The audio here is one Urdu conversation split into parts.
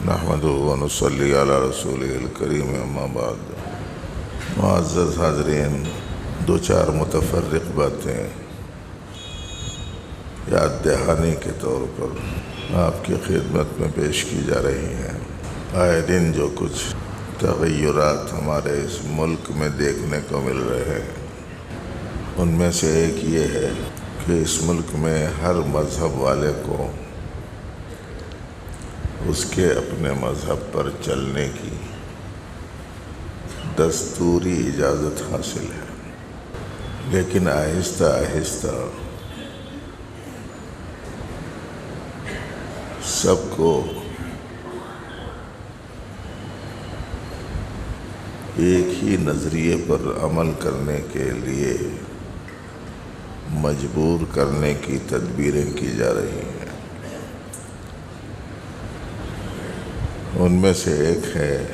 نحمدہ ونصلی علی رسولہ الکریم اما بعد۔ معزز حاضرین، دو چار متفرق باتیں یاد دہانی کے طور پر آپ کی خدمت میں پیش کی جا رہی ہیں۔ آئے دن جو کچھ تغیرات ہمارے اس ملک میں دیکھنے کو مل رہے ہیں، ان میں سے ایک یہ ہے کہ اس ملک میں ہر مذہب والے کو اس کے اپنے مذہب پر چلنے کی دستوری اجازت حاصل ہے، لیکن آہستہ آہستہ سب کو ایک ہی نظریے پر عمل کرنے کے لیے مجبور کرنے کی تدبیریں کی جا رہی ہیں۔ ان میں سے ایک ہے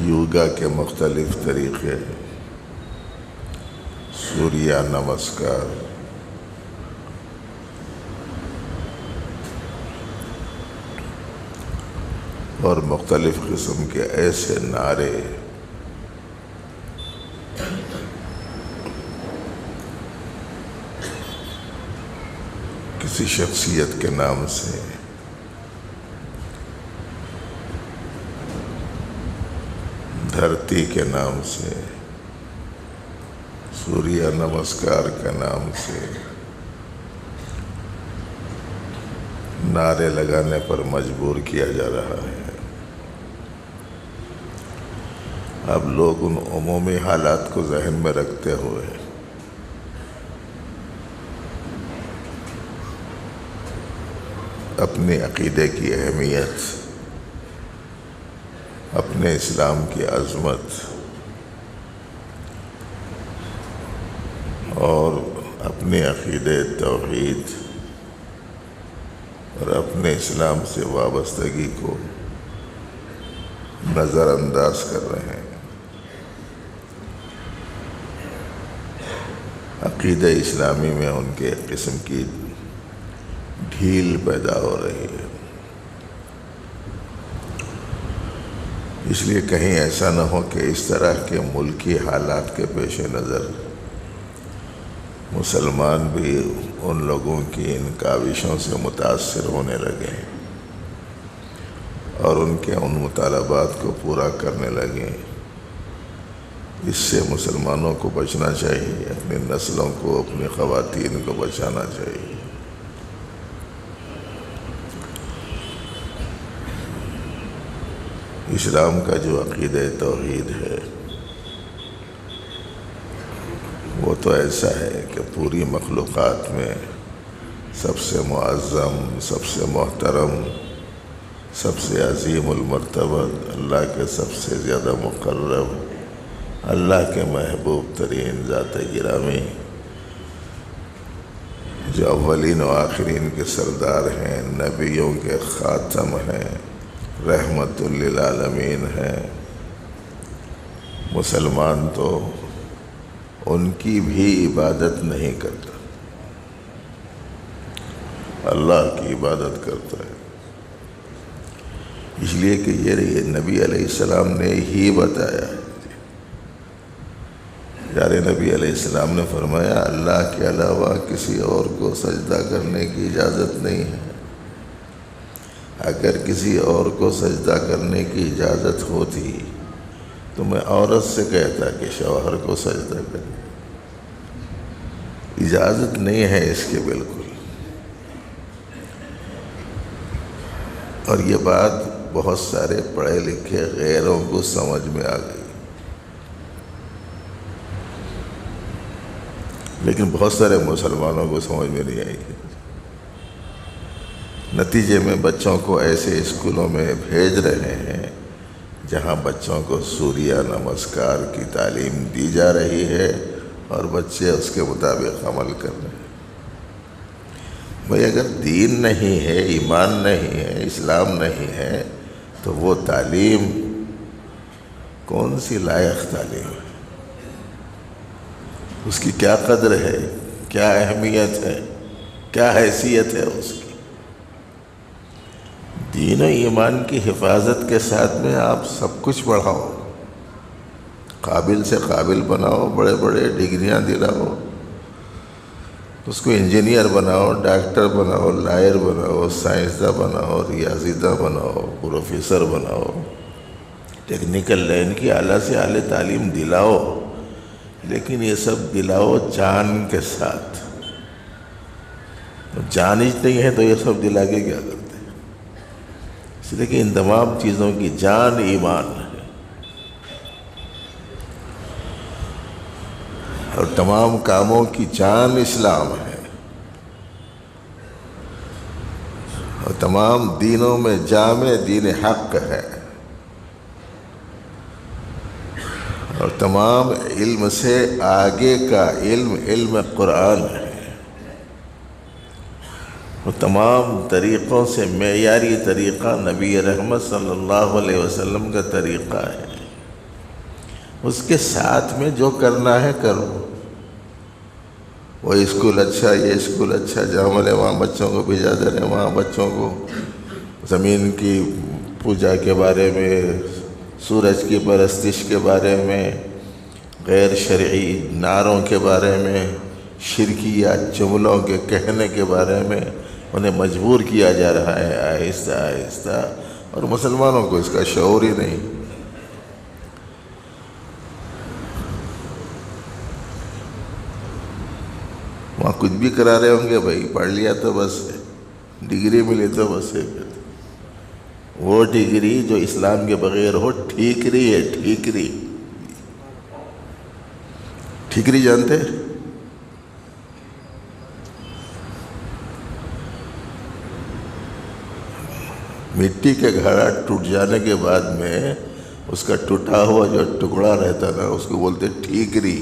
یوگا کے مختلف طریقے، سوریہ نمسکار، اور مختلف قسم کے ایسے نعرے کسی شخصیت کے نام سے، دھرتی کے نام سے، سوریہ نمسکار کے نام سے نعرے لگانے پر مجبور کیا جا رہا ہے۔ اب لوگ ان عمومی حالات کو ذہن میں رکھتے ہوئے اپنے عقیدے کی اہمیت، اپنے اسلام کی عظمت اور اپنے عقیدے توحید اور اپنے اسلام سے وابستگی کو نظر انداز کر رہے ہیں۔ عقیدہ اسلامی میں ان کے ایک قسم کی ڈھیل پیدا ہو رہی ہے۔ اس لیے کہیں ایسا نہ ہو کہ اس طرح کے ملکی حالات کے پیش نظر مسلمان بھی ان لوگوں کی ان کاوشوں سے متاثر ہونے لگے اور ان کے ان مطالبات کو پورا کرنے لگے۔ اس سے مسلمانوں کو بچنا چاہیے، اپنی نسلوں کو، اپنی خواتین کو بچانا چاہیے۔ اسلام کا جو عقیدہ توحید ہے وہ تو ایسا ہے کہ پوری مخلوقات میں سب سے معظم، سب سے محترم، سب سے عظیم المرتبہ، اللہ کے سب سے زیادہ مقرب، اللہ کے محبوب ترین ذات گرامی، جو اولین و آخرین کے سردار ہیں، نبیوں کے خاتم ہیں، رحمت للعالمین ہیں، مسلمان تو ان کی بھی عبادت نہیں کرتا، اللہ کی عبادت کرتا ہے۔ اس لیے کہ یہ نبی علیہ السلام نے ہی بتایا ہے۔ پیارے نبی علیہ السلام نے فرمایا، اللہ کے علاوہ کسی اور کو سجدہ کرنے کی اجازت نہیں ہے۔ اگر کسی اور کو سجدہ کرنے کی اجازت ہوتی تو میں عورت سے کہتا کہ شوہر کو سجدہ کرے۔ اجازت نہیں ہے اس کے بالکل۔ اور یہ بات بہت سارے پڑھے لکھے غیروں کو سمجھ میں آ گئی، لیکن بہت سارے مسلمانوں کو سمجھ میں نہیں آئی۔ نتیجے میں بچوں کو ایسے اسکولوں میں بھیج رہے ہیں جہاں بچوں کو سوریہ نمسکار کی تعلیم دی جا رہی ہے اور بچے اس کے مطابق عمل کر رہے ہیں۔ بھئی اگر دین نہیں ہے، ایمان نہیں ہے، اسلام نہیں ہے تو وہ تعلیم کون سی لائق تعلیم ہے؟ اس کی کیا قدر ہے کیا اہمیت ہے، کیا حیثیت ہے اس کی۔ دین و ایمان کی حفاظت کے ساتھ میں آپ سب کچھ بڑھاؤ، قابل سے قابل بناؤ، بڑے بڑے ڈگریاں دلاؤ، اس کو انجینئر بناؤ، ڈاکٹر بناؤ، لائر بناؤ، سائنسداں بناؤ، ریاضیداں بناؤ، پروفیسر بناؤ، ٹیکنیکل لائن کی اعلیٰ سے اعلیٰ تعلیم دلاؤ، لیکن یہ سب دلاؤ جان کے ساتھ۔ جان ہی نہیں ہے تو یہ سب دلا کے کیا کرتے ہیں؟ اس لیے کہ ان تمام چیزوں کی جان ایمان ہے، اور تمام کاموں کی جان اسلام ہے، اور تمام دینوں میں جامع دین حق ہے، اور تمام علم سے آگے کا علم علم قرآن ہے، اور تمام طریقوں سے معیاری طریقہ نبی رحمت صلی اللہ علیہ وسلم کا طریقہ ہے۔ اس کے ساتھ میں جو کرنا ہے کرو۔ وہ اسکول اچھا، یہ اسکول اچھا، جہاں ملے وہاں بچوں کو بھیجا دے رہے ہیں، وہاں بچوں کو زمین کی پوجا کے بارے میں، سورج کی پرستش کے بارے میں، غیر شرعی نعروں کے بارے میں، شرکیات جملوں کے کہنے کے بارے میں انہیں مجبور کیا جا رہا ہے آہستہ آہستہ، اور مسلمانوں کو اس کا شعور ہی نہیں۔ وہاں کچھ بھی کرا رہے ہوں گے، بھائی پڑھ لیا تو بس ہے، ڈگری ملی تو بس ہے۔ وہ ڈگری جو اسلام کے بغیر ہو ٹھیکری ہے، ٹھیکری۔ ٹھیکری جانتے ہیں؟ مٹی کے گھڑا ٹوٹ جانے کے بعد میں اس کا ٹوٹا ہوا جو ٹکڑا رہتا نا، اس کو بولتے ٹھیکری۔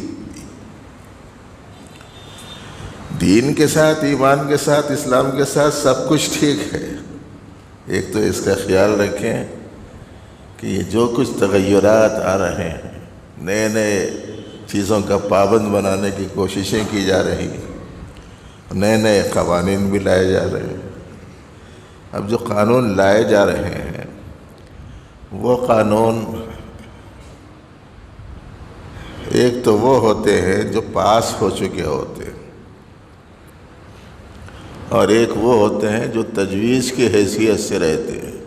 دین کے ساتھ، ایمان کے ساتھ، اسلام کے ساتھ سب کچھ ٹھیک ہے۔ ایک تو اس کا خیال رکھیں کہ یہ جو کچھ تغیرات آ رہے ہیں، نئے نئے چیزوں کا پابند بنانے کی کوششیں کی جا رہی ہیں، نئے نئے قوانین بھی لائے جا رہے ہیں۔ اب جو قانون لائے جا رہے ہیں وہ قانون ایک تو وہ ہوتے ہیں جو پاس ہو چکے ہوتے ہیں، اور ایک وہ ہوتے ہیں جو تجویز کی حیثیت سے رہتے ہیں۔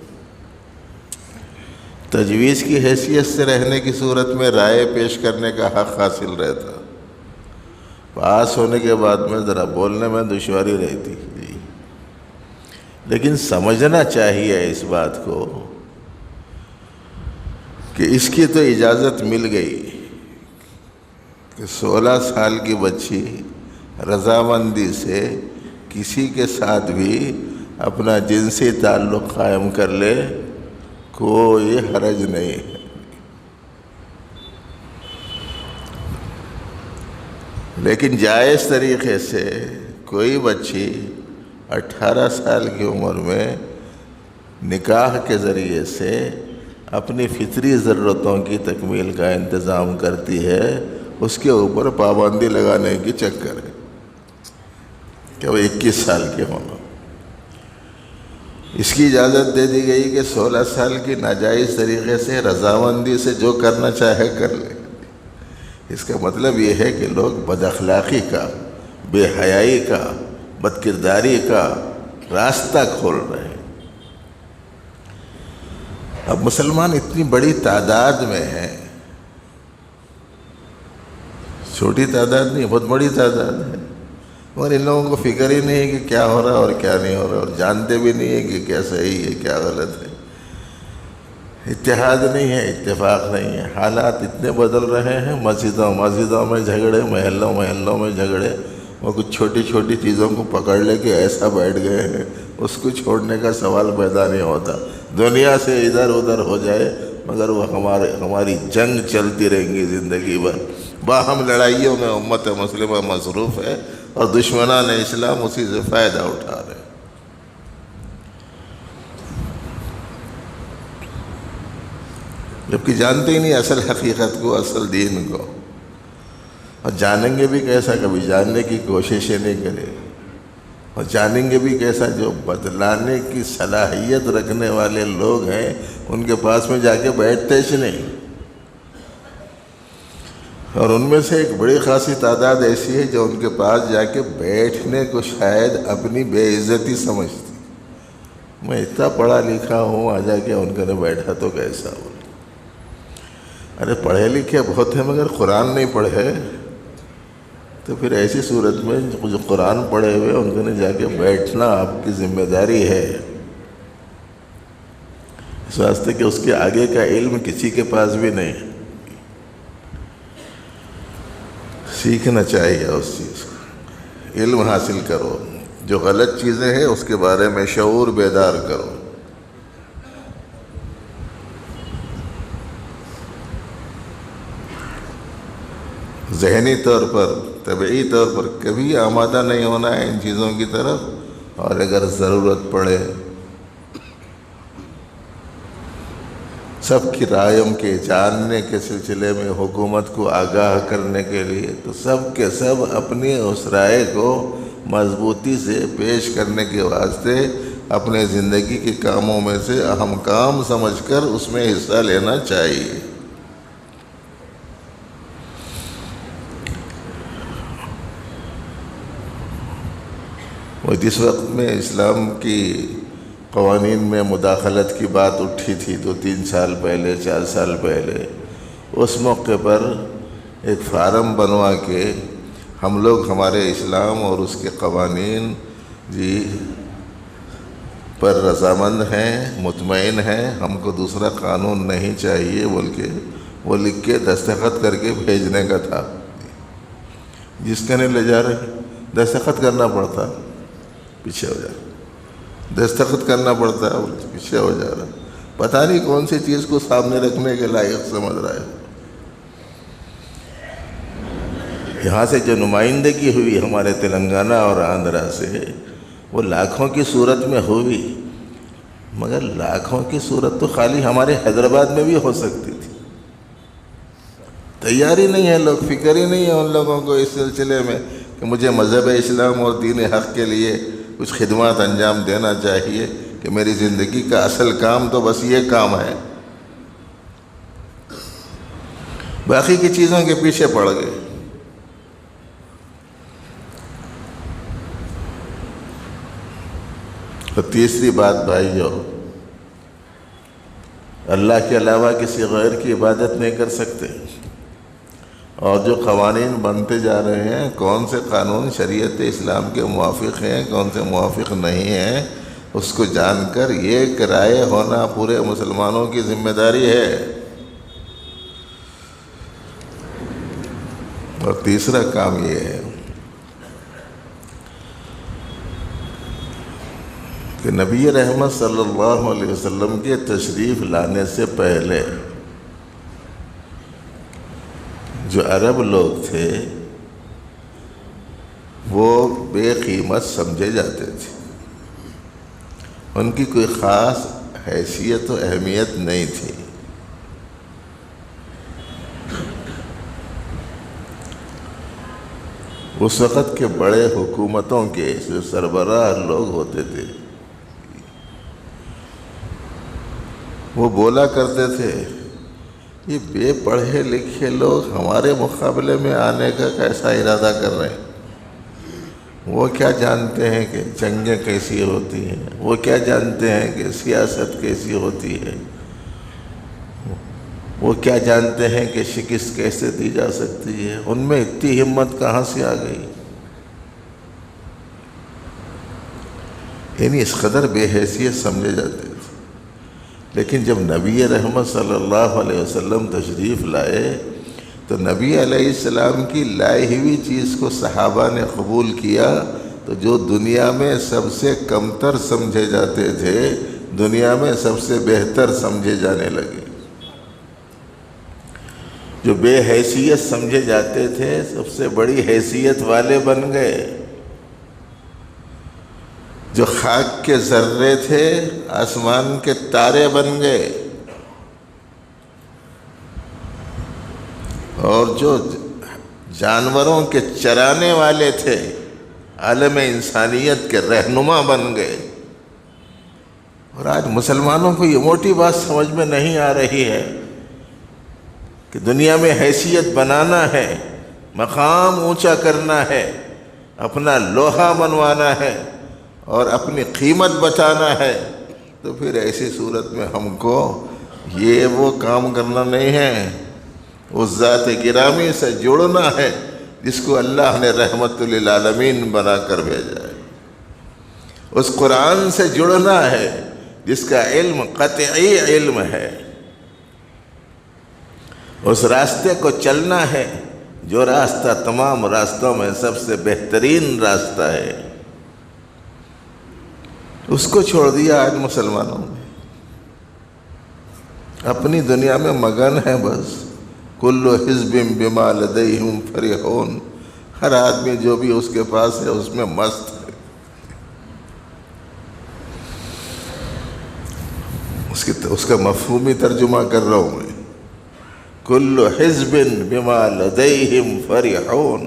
تجویز کی حیثیت سے رہنے کی صورت میں رائے پیش کرنے کا حق حاصل رہتا، پاس ہونے کے بعد میں ذرا بولنے میں دشواری رہتی، لیکن سمجھنا چاہیے اس بات کو کہ اس کی تو اجازت مل گئی کہ 16 سال کی بچی رضامندی سے کسی کے ساتھ بھی اپنا جنسی تعلق قائم کر لے، کوئی حرج نہیں ہے۔ لیکن جائز طریقے سے کوئی بچی 18 سال کی عمر میں نکاح کے ذریعے سے اپنی فطری ضرورتوں کی تکمیل کا انتظام کرتی ہے، اس کے اوپر پابندی لگانے کی چکر ہے کہ وہ 21 سال کے ہونا۔ اس کی اجازت دے دی گئی کہ 16 سال کی ناجائز طریقے سے رضامندی سے جو کرنا چاہے کر لے۔ اس کا مطلب یہ ہے کہ لوگ بد اخلاقی کا، بے حیائی کا، بد کرداری کا راستہ کھول رہے ہیں۔ اب مسلمان اتنی بڑی تعداد میں ہیں، چھوٹی تعداد نہیں، بہت بڑی تعداد ہے، مگر ان لوگوں کو فکر ہی نہیں ہے کہ کیا ہو رہا ہے اور کیا نہیں ہو رہا، اور جانتے بھی نہیں ہے کہ کیا صحیح ہے کیا غلط ہے۔ اتحاد نہیں ہے، اتفاق نہیں ہے، حالات اتنے بدل رہے ہیں، مسجدوں میں جھگڑے، محلوں میں جھگڑے، وہ کچھ چھوٹی چھوٹی چیزوں کو پکڑ لے کے ایسا بیٹھ گئے ہیں، اس کو چھوڑنے کا سوال پیدا نہیں ہوتا۔ دنیا سے ادھر ادھر ہو جائے مگر وہ ہماری جنگ چلتی رہیں گی زندگی بھر، باہم لڑائیوں میں امت مسلمہ مصروف ہے، اور دشمنان اسلام اسی سے فائدہ اٹھا رہے ہیں۔ جبکہ جانتے ہی نہیں اصل حقیقت کو، اصل دین کو۔ اور جانیں گے بھی کیسا؟ کبھی جاننے کی کوشش ہی نہیں کرے. اور جانیں گے بھی کیسا؟ جو بدلانے کی صلاحیت رکھنے والے لوگ ہیں ان کے پاس میں جا کے بیٹھتے ہی نہیں. اور ان میں سے ایک بڑی خاصی تعداد ایسی ہے جو ان کے پاس جا کے بیٹھنے کو شاید اپنی بے عزتی سمجھتی. میں اتنا پڑھا لکھا ہوں، آ جا کے ان کے بیٹھا تو کیسا ہو؟ ارے پڑھے لکھے بہت ہیں مگر قرآن نہیں پڑھے، تو پھر ایسی صورت میں جو قرآن پڑھے ہوئے ان کے جا کے بیٹھنا آپ کی ذمہ داری ہے، اس واسطے کہ اس کے آگے کا علم کسی کے پاس بھی نہیں. سیکھنا چاہیے اس چیز کو، علم حاصل کرو، جو غلط چیزیں ہیں اس کے بارے میں شعور بیدار کرو. ذہنی طور پر، طبعی طور پر کبھی آمادہ نہیں ہونا ہے ان چیزوں کی طرف، اور اگر ضرورت پڑے سب کی رائم کے جاننے کے سلسلے میں حکومت کو آگاہ کرنے کے لیے، تو سب کے سب اپنی اس رائے کو مضبوطی سے پیش کرنے کے واسطے اپنے زندگی کے کاموں میں سے اہم کام سمجھ کر اس میں حصہ لینا چاہیے. وہ جس وقت میں اسلام کی قوانین میں مداخلت کی بات اٹھی تھی 2-3 سال پہلے، 4 سال پہلے، اس موقع پر ایک فارم بنوا کے ہم لوگ ہمارے اسلام اور اس کے قوانین پر رضامند ہیں، مطمئن ہیں، ہم کو دوسرا قانون نہیں چاہیے بول کے وہ لکھ کے دستخط کر کے بھیجنے کا تھا. جس کے نہیں لے جا رہے دستخط کرنا پڑتا، پیچھے ہو جا رہا، دستخط کرنا پڑتا ہے، پیچھے ہو جا رہا. پتہ نہیں کون سی چیز کو سامنے رکھنے کے لائق سمجھ رہا ہے. یہاں سے جو نمائندگی ہوئی ہمارے تلنگانہ اور آندھرا سے، وہ لاکھوں کی صورت میں ہوئی، مگر لاکھوں کی صورت تو خالی ہمارے حیدرآباد میں بھی ہو سکتی تھی. تیاری نہیں ہے لوگ، فکر ہی نہیں ہے ان لوگوں کو اس سلسلے میں کہ مجھے مذہب اسلام اور دین حق کے لیے کچھ خدمات انجام دینا چاہیے، کہ میری زندگی کا اصل کام تو بس یہ کام ہے. باقی کی چیزوں کے پیچھے پڑ گئے. اور تیسری بات بھائیو، اللہ کے علاوہ کسی غیر کی عبادت نہیں کر سکتے. اور جو قوانین بنتے جا رہے ہیں، کون سے قانون شریعت اسلام کے موافق ہیں، کون سے موافق نہیں ہیں، اس کو جان کر ایک رائے ہونا پورے مسلمانوں کی ذمہ داری ہے. اور تیسرا کام یہ ہے کہ نبی رحمت صلی اللہ علیہ وسلم کے تشریف لانے سے پہلے جو عرب لوگ تھے وہ بے قیمت سمجھے جاتے تھے، ان کی کوئی خاص حیثیت و اہمیت نہیں تھی. اس وقت کے بڑے حکومتوں کے جو سربراہ لوگ ہوتے تھے وہ بولا کرتے تھے، یہ بے پڑھے لکھے لوگ ہمارے مقابلے میں آنے کا کیسا ارادہ کر رہے ہیں؟ وہ کیا جانتے ہیں کہ جنگیں کیسی ہوتی ہیں، وہ کیا جانتے ہیں کہ سیاست کیسی ہوتی ہے، وہ کیا جانتے ہیں کہ شکست کیسے دی جا سکتی ہے. ان میں اتنی ہمت کہاں سے آ گئی؟ یعنی اس قدر بے حیثیت سمجھے جاتے تھے. لیکن جب نبی رحمت صلی اللہ علیہ وسلم تشریف لائے تو نبی علیہ السلام کی لائی ہوئی چیز کو صحابہ نے قبول کیا، تو جو دنیا میں سب سے کمتر سمجھے جاتے تھے دنیا میں سب سے بہتر سمجھے جانے لگے. جو بے حیثیت سمجھے جاتے تھے سب سے بڑی حیثیت والے بن گئے. جو خاک کے ذرے تھے آسمان کے تارے بن گئے. اور جو جانوروں کے چرانے والے تھے، عالم انسانیت کے رہنما بن گئے۔ اور آج مسلمانوں کو یہ موٹی بات سمجھ میں نہیں آ رہی ہے کہ دنیا میں حیثیت بنانا ہے، مقام اونچا کرنا ہے، اپنا لوہا بنوانا ہے اور اپنی قیمت بتانا ہے، تو پھر ایسی صورت میں ہم کو یہ وہ کام کرنا نہیں ہے۔ اس ذات گرامی سے جڑنا ہے جس کو اللہ نے رحمت للعالمین بنا کر بھیجا ہے۔ اس قرآن سے جڑنا ہے جس کا علم قطعی علم ہے۔ اس راستے کو چلنا ہے جو راستہ تمام راستوں میں سب سے بہترین راستہ ہے۔ اس کو چھوڑ دیا آج مسلمانوں نے، اپنی دنیا میں مگن ہے بس۔ کل حزب بما لدیہم فرحون، ہر آدمی جو بھی اس کے پاس ہے اس میں مست ہے۔ اس کا مفہومی ترجمہ کر رہا ہوں میں۔ کل حزب بما لدیہم فرحون،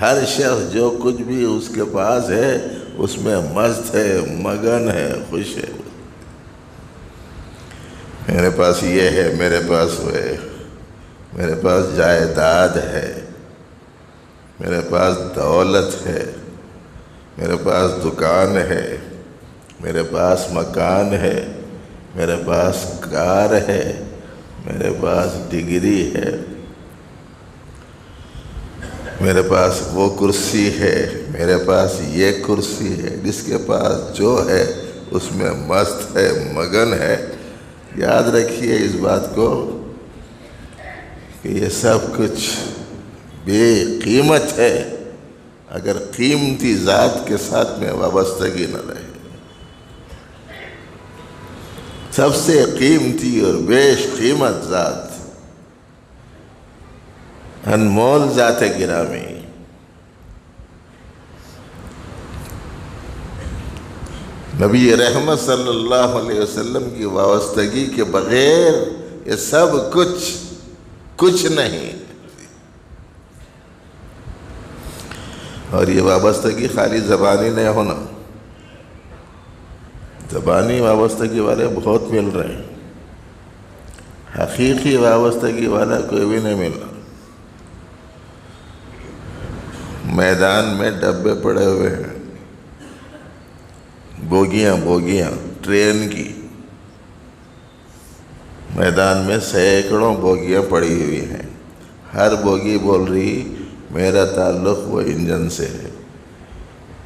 ہر شخص جو کچھ بھی اس کے پاس ہے اس میں مست ہے، مگن ہے، خوش ہے۔ میرے پاس یہ ہے، میرے پاس وہ ہے، میرے پاس جائیداد ہے، میرے پاس دولت ہے، میرے پاس دکان ہے، میرے پاس مکان ہے، میرے پاس کار ہے، میرے پاس ڈگری ہے، میرے پاس وہ کرسی ہے، میرے پاس یہ کرسی ہے۔ جس کے پاس جو ہے اس میں مست ہے، مگن ہے۔ یاد رکھیے اس بات کو کہ یہ سب کچھ بے قیمت ہے اگر قیمتی ذات کے ساتھ میں وابستگی نہ رہے۔ سب سے قیمتی اور بیش قیمت ذات، انمول ذات گرامی، نبی رحمت صلی اللہ علیہ وسلم کی وابستگی کے بغیر یہ سب کچھ نہیں۔ اور یہ وابستگی خالی زبانی نہیں ہونا، زبانی وابستگی والے بہت مل رہے ہیں، حقیقی وابستگی والا کوئی بھی نہیں مل رہا۔ میدان میں ڈبے پڑے ہوئے ہیں، بوگیاں ٹرین کی، میدان میں سینکڑوں بوگیاں پڑی ہوئی ہیں، ہر بوگی بول رہی میرا تعلق وہ انجن سے ہے،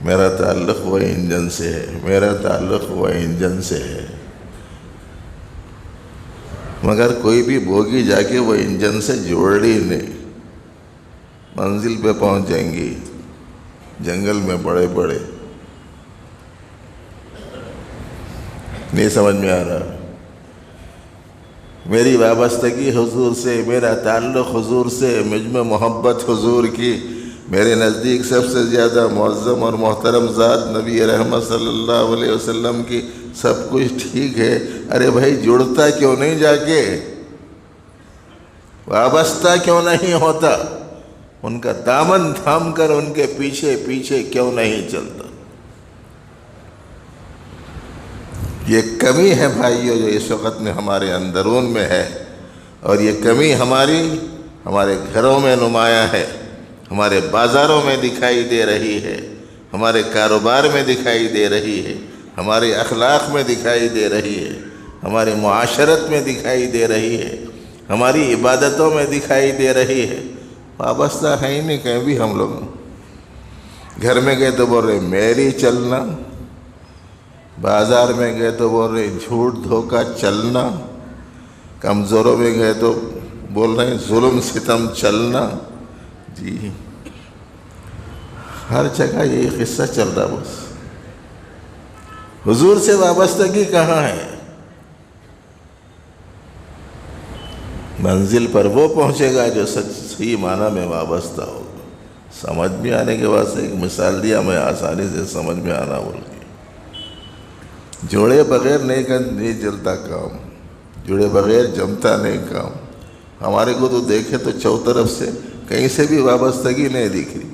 میرا تعلق وہ انجن سے ہے، میرا تعلق وہ انجن سے ہے، مگر کوئی بھی بوگی جا کے وہ انجن سے جوڑ رہی نہیں۔ منزل پہ پہنچ جائیں گی، جنگل میں پڑے نہیں سمجھ میں آ رہا۔ میری وابستگی حضور سے، میرا تعلق حضور سے، مجھ میں محبت حضور کی، میرے نزدیک سب سے زیادہ معظم اور محترم ذات نبی رحمت صلی اللہ علیہ وسلم کی، سب کچھ ٹھیک ہے۔ ارے بھائی جڑتا کیوں نہیں جا کے؟ وابستہ کیوں نہیں ہوتا؟ ان کا دامن تھام کر ان کے پیچھے پیچھے کیوں نہیں چلتا؟ یہ کمی ہے بھائیو جو اس وقت میں ہمارے اندرون میں ہے، اور یہ کمی ہمارے گھروں میں نمایاں ہے، ہمارے بازاروں میں دکھائی دے رہی ہے، ہمارے کاروبار میں دکھائی دے رہی ہے، ہمارے اخلاق میں دکھائی دے رہی ہے، ہماری معاشرت میں دکھائی دے رہی ہے، ہماری عبادتوں میں دکھائی دے رہی ہے۔ وابستہ ہے ہی نہیں کہیں بھی ہم لوگ۔ گھر میں گئے تو بول رہے میری چلنا، بازار میں گئے تو بول رہے جھوٹ دھوکہ چلنا، کمزوروں میں گئے تو بول رہے ہیں ظلم ستم چلنا۔ جی ہر جگہ یہی قصہ چل رہا بس۔ حضور سے وابستگی کہاں ہے؟ منزل پر وہ پہنچے گا جو صحیح معنی میں وابستہ ہوگا۔ سمجھ میں آنے کے واسطے ایک مثال دیا میں، آسانی سے سمجھ میں آنا بول کے۔ جوڑے بغیر نہیں چلتا کام، جوڑے بغیر جمتا نہیں کام۔ ہمارے کو تو دیکھے تو چو طرف سے کہیں سے بھی وابستگی نہیں دکھ رہی،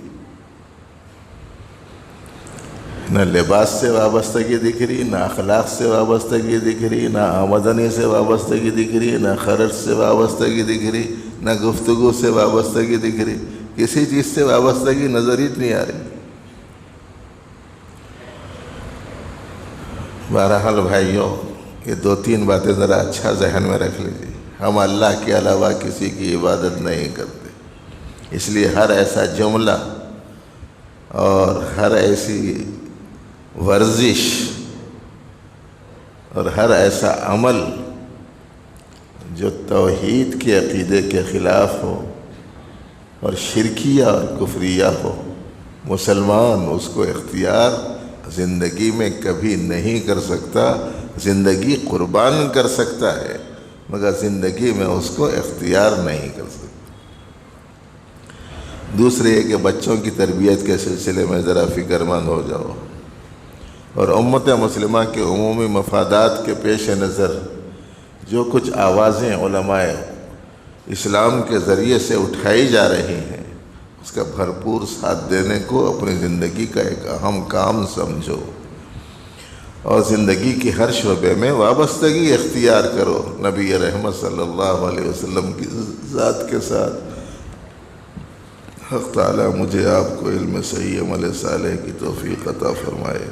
نہ لباس سے وابستگی دکھ رہی، نہ اخلاق سے وابستگی دکھ رہی، نہ آمدنی سے وابستگی دکھ رہی، نہ خرچ سے وابستگی دکھ رہی، نہ گفتگو سے وابستگی دکھ رہی، کسی چیز سے وابستگی نظر ہی نہیں آ رہی۔ بہرحال بھائیوں، یہ 2-3 باتیں ذرا اچھا ذہن میں رکھ لیجیے۔ ہم اللہ کے علاوہ کسی کی عبادت نہیں کرتے، اس لیے ہر ایسا جملہ اور ہر ایسی ورزش اور ہر ایسا عمل جو توحید کے عقیدے کے خلاف ہو اور شرکیہ اور کفریہ ہو، مسلمان اس کو اختیار زندگی میں کبھی نہیں کر سکتا۔ زندگی قربان کر سکتا ہے مگر زندگی میں اس کو اختیار نہیں کر سکتا۔ دوسرے یہ کہ بچوں کی تربیت کے سلسلے میں ذرا فکر مند ہو جاؤ، اور امت مسلمہ کے عمومی مفادات کے پیش نظر جو کچھ آوازیں علماء اسلام کے ذریعے سے اٹھائی جا رہی ہیں، اس کا بھرپور ساتھ دینے کو اپنی زندگی کا ایک اہم کام سمجھو، اور زندگی کی ہر شعبے میں وابستگی اختیار کرو نبی رحمت صلی اللہ علیہ وسلم کی ذات کے ساتھ۔ حق تعالیٰ مجھے آپ کو علم صحیح، عمل صالح کی توفیق عطا فرمائے۔